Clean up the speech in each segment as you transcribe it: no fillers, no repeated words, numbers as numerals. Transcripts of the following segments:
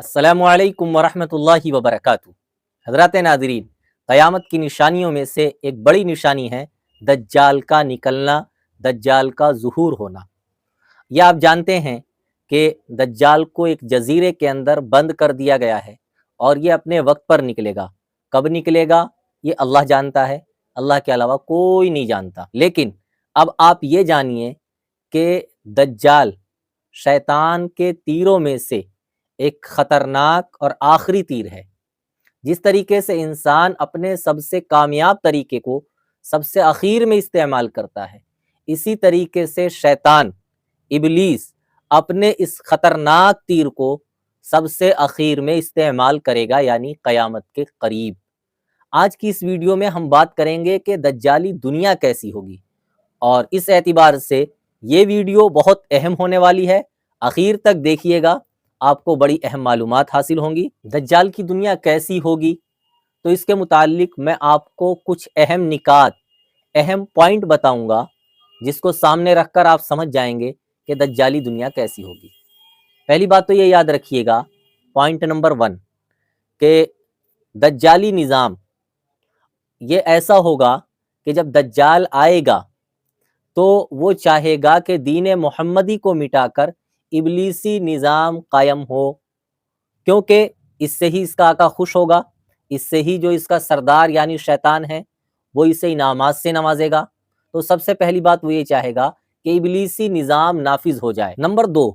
अस्सलामुअलैकुम वरहमतुल्लाहि वबरकातुहू। हज़रात नाज़रीन, क़यामत की निशानियों में से एक बड़ी निशानी है दज्जाल का निकलना, दज्जाल का ज़ुहूर होना। यह आप जानते हैं कि दज्जाल को एक जज़ीरे के अंदर बंद कर दिया गया है और ये अपने वक्त पर निकलेगा। कब निकलेगा ये अल्लाह जानता है, अल्लाह के अलावा कोई नहीं जानता। लेकिन अब आप ये जानिए कि दज्जाल शैतान के तीरों में से एक ख़तरनाक और आखिरी तीर है। जिस तरीके से इंसान अपने सबसे कामयाब तरीके को सबसे आखिर में इस्तेमाल करता है, इसी तरीके से शैतान इब्लीस अपने इस ख़तरनाक तीर को सबसे आखिर में इस्तेमाल करेगा, यानी क़यामत के करीब। आज की इस वीडियो में हम बात करेंगे कि दज्जाली दुनिया कैसी होगी, और इस एतबार से ये वीडियो बहुत अहम होने वाली है। आखिर तक देखिएगा, आपको बड़ी अहम मालूमात हासिल होंगी। दज्जाल की दुनिया कैसी होगी, तो इसके मुतालिक मैं आपको कुछ अहम निकात, अहम पॉइंट बताऊंगा, जिसको सामने रखकर आप समझ जाएंगे कि दज्जाली दुनिया कैसी होगी। पहली बात तो ये याद रखिएगा, पॉइंट नंबर 1, कि दज्जाली निज़ाम ये ऐसा होगा कि जब दज्जाल आएगा तो वो चाहेगा कि दीन मोहम्मदी को मिटाकर इब्लीसी निज़ाम कायम हो, क्योंकि इससे ही इसका आका खुश होगा, इससे ही जो इसका सरदार यानी शैतान है वो इसे इनामात से नवाजेगा। तो सबसे पहली बात वो ये चाहेगा कि इब्लीसी निज़ाम नाफिज हो जाए। नंबर 2,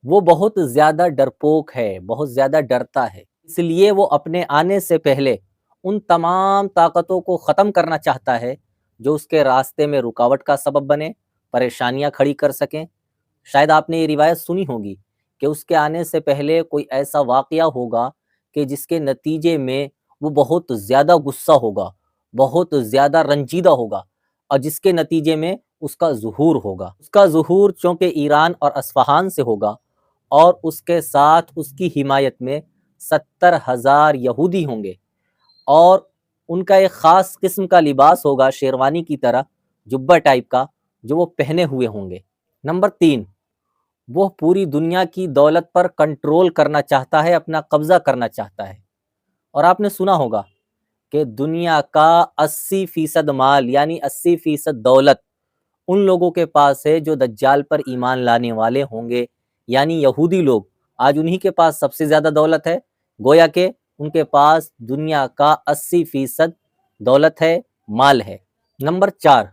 वो बहुत ज़्यादा डरपोक है, बहुत ज़्यादा डरता है, इसलिए वो अपने आने से पहले उन तमाम ताकतों को ख़त्म करना चाहता है जो उसके रास्ते में रुकावट का सबब बने, परेशानियां खड़ी कर सकें। शायद आपने ये रिवायत सुनी होगी कि उसके आने से पहले कोई ऐसा वाक़या होगा कि जिसके नतीजे में वो बहुत ज़्यादा गुस्सा होगा, बहुत ज़्यादा रंजीदा होगा, और जिसके नतीजे में उसका ज़ुहूर होगा। उसका ज़ुहूर चूँकि ईरान और अस्फ़हान से होगा, और उसके साथ उसकी हिमायत में 70,000 यहूदी होंगे, और उनका एक ख़ास किस्म का लिबास होगा, शेरवानी की तरह जुब्बा टाइप का, जो वो पहने हुए होंगे। नंबर 3, वो पूरी दुनिया की दौलत पर कंट्रोल करना चाहता है, अपना कब्ज़ा करना चाहता है। और आपने सुना होगा कि दुनिया का 80% माल यानी 80% दौलत उन लोगों के पास है जो दज्जाल पर ईमान लाने वाले होंगे, यानी यहूदी लोग। आज उन्हीं के पास सबसे ज़्यादा दौलत है, गोया के उनके पास दुनिया का 80% दौलत है, माल है। नंबर 4,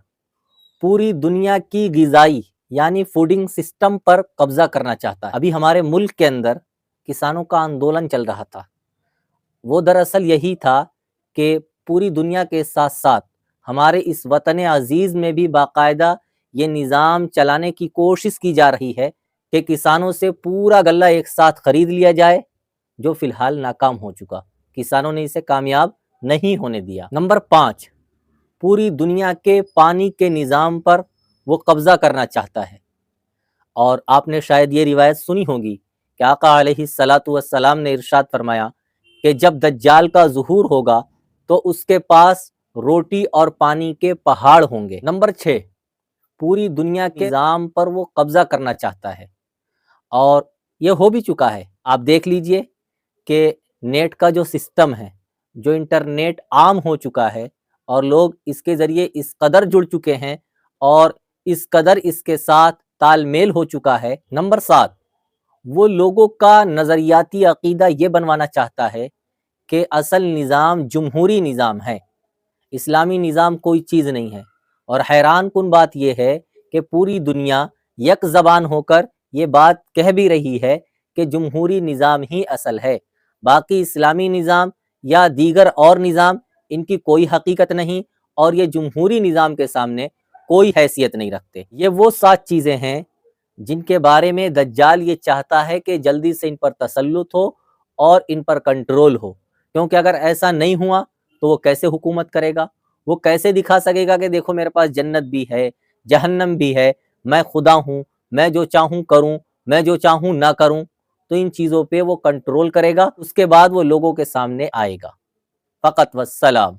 पूरी दुनिया की ग़िज़ाई यानी फूडिंग सिस्टम पर कब्ज़ा करना चाहता है। अभी हमारे मुल्क के अंदर किसानों का आंदोलन चल रहा था, वो दरअसल यही था कि पूरी दुनिया के साथ साथ हमारे इस वतन अज़ीज़ में भी बाकायदा ये निज़ाम चलाने की कोशिश की जा रही है कि किसानों से पूरा गल्ला एक साथ ख़रीद लिया जाए, जो फ़िलहाल नाकाम हो चुका। किसानों ने इसे कामयाब नहीं होने दिया। नंबर 5, पूरी दुनिया के पानी के निज़ाम पर वो कब्ज़ा करना चाहता है। और आपने शायद ये रिवायत सुनी होगी कि आका अलैहिस्सलातु वस्सलाम ने इरशाद फरमाया कि जब दज्जाल का ज़ुहूर होगा तो उसके पास रोटी और पानी के पहाड़ होंगे। नंबर 6, पूरी दुनिया के निज़ाम पर वो कब्ज़ा करना चाहता है, और ये हो भी चुका है। आप देख लीजिए कि नेट का जो सिस्टम है, जो इंटरनेट आम हो चुका है, और लोग इसके ज़रिए इस कदर जुड़ चुके हैं और इस कदर इसके साथ तालमेल हो चुका है। नंबर 7, वो लोगों का नज़रियाती अक़ीदा ये बनवाना चाहता है कि असल निज़ाम जमहूरी निज़ाम है, इस्लामी निज़ाम कोई चीज़ नहीं है। और हैरान कुन बात यह है कि पूरी दुनिया एक ज़बान होकर ये बात कह भी रही है कि जमहूरी निज़ाम ही असल है, बाकी इस्लामी निज़ाम या दीगर और निज़ाम इनकी कोई हकीकत नहीं, और ये जमहूरी निज़ाम के सामने कोई हैसियत नहीं रखते। ये वो 7 चीज़ें हैं जिनके बारे में दज्जाल ये चाहता है कि जल्दी से इन पर तसल्लुत हो और इन पर कंट्रोल हो, क्योंकि अगर ऐसा नहीं हुआ तो वो कैसे हुकूमत करेगा, वो कैसे दिखा सकेगा कि देखो मेरे पास जन्नत भी है, जहन्नम भी है, मैं खुदा हूँ, मैं जो चाहूँ करूँ, मैं जो चाहूँ ना करूँ। तो इन चीज़ों पे वो कंट्रोल करेगा, उसके बाद वो लोगों के सामने आएगा। फ़क़त वस्सलाम।